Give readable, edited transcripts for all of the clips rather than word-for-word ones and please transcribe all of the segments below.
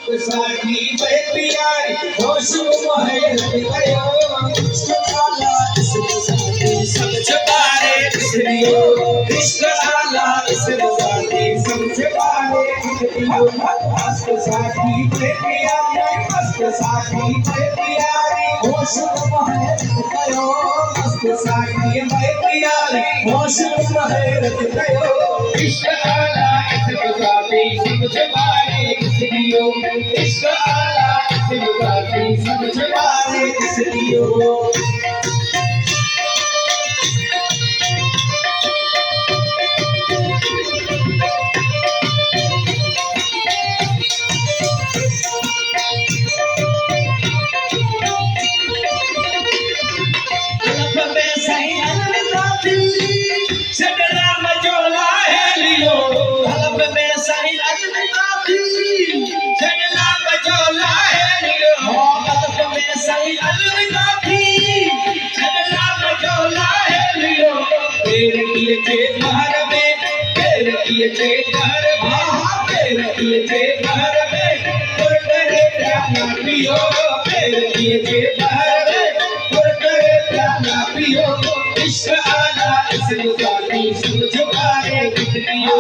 साथी मैं प्यारी होश महल गयो इश्क आला इश्क साथी सब छुपारे बिसरियो इश्क आला इश्क साथी सब छुपारे बिसरियो मस्त साथी मैं प्यारी मस्त साथी मैं प्यारी होश महल गयो मस्त साथी मैं प्यारी होश महल गयो इश्क आला इश्क साथी सब छुपारे बिसरियो इश्क आला इश्क साथी सब छुपारे बिसरियो इश्क आला इश्क साथी सब छुपारे बिसरियो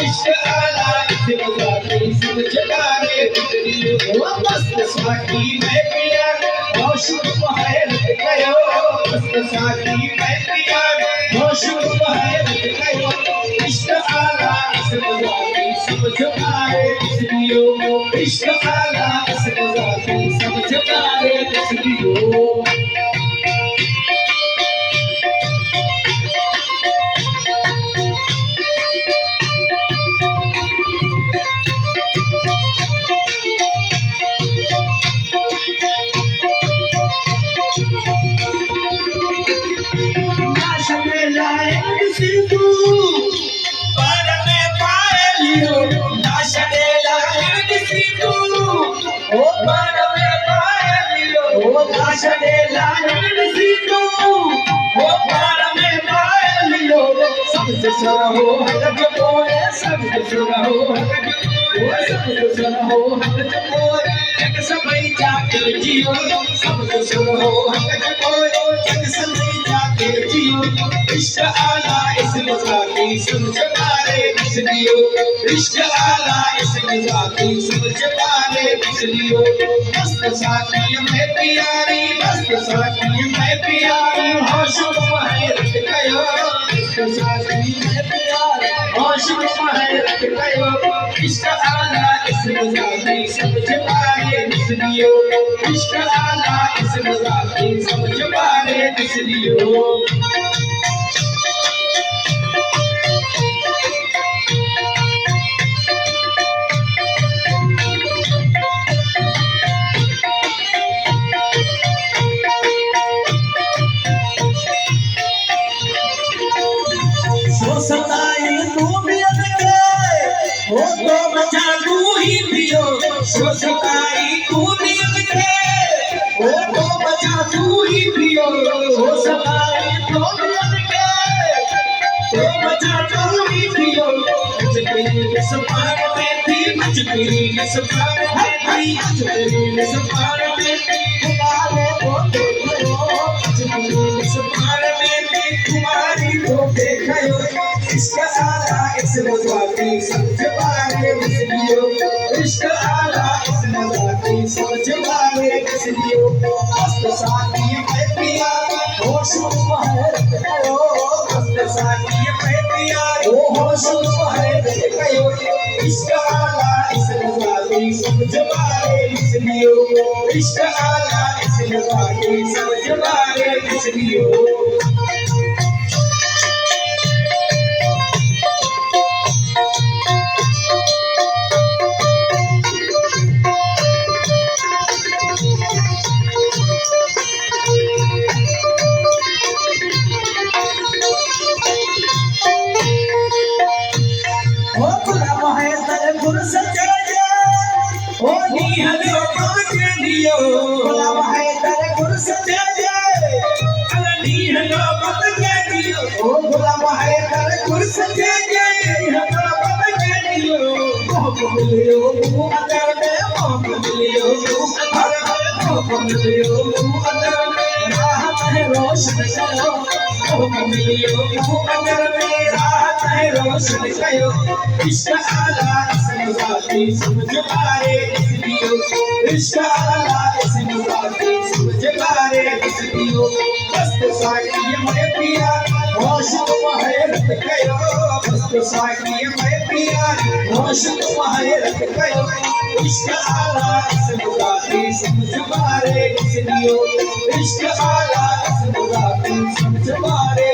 इश्क आला इश्क साथी सब छुपारे बिसरियो मस्त साथी मैं प्यार होश महल गयो मस्त साथी मैं प्यार होश महल गयो इश्क आला इश्क साथी सब छुपारे बिसरियो इश्क आला इश्क साथी सब छुपारे बिसरियो सबसे सुनो हक बोले सबसे सुनो सबसे सुनो हक बोले एक समय जाकर जियो सबसे सुनो हक बोले एक समय जाकर जियो इश्क आला इश्क साथी सब छुपारे बिसरियो इश्क आला इश्क साथी सब छुपारे बिसरियो मस्त साथी मैं प्यारी मस्त साथी मैं प्यारी होश महल गयो साथी मैं प्यारी होश महल गयो इश्क आला इश्क साथी सब छुपारे बिसरियो इश्क आला इश्क साथी सब छुपारे बिसरियो सो सताई तू नींद के ओ तो बचा तू ही पियो सो सताई तू नींद के ओ बचा तू ही पियो मजबूरी सफार में थी मजबूरी सफार में थी मजबूरी सफार में तुम्हारे को देखो मजबूरी सफार में थी तुम्हारी को देखो इश्क आला इश्क साथी सब छुपारे बिसरियो इश्क आला इश्क साथी सब छुपारे बिसरियो मस्त साथी मैं प्यार होश महल गयो मस्त साथी मैं प्यार होश महल गयो इश्क आला इश्क साथी सब छुपारे बिसरियो इश्क आला इश्क साथी सब छुपारे बिसरियो मिलियो अंदर मिलियो अंदर में राहत है रोशन कयो मिलियो अंदर में राहत है रोशन कयो इश्क आला इसमें जाती समझ मारे इसलियो इश्क आला इसमें जाती समझ मारे इसलियो मस्त साकी मैं पिया होश महरत कयो मस्त साकी मैं पिया होश महरत कयो इश्क आला इसमें जाती समझ मारे इसलियो इश्क आला इसमें जाती समझ मारे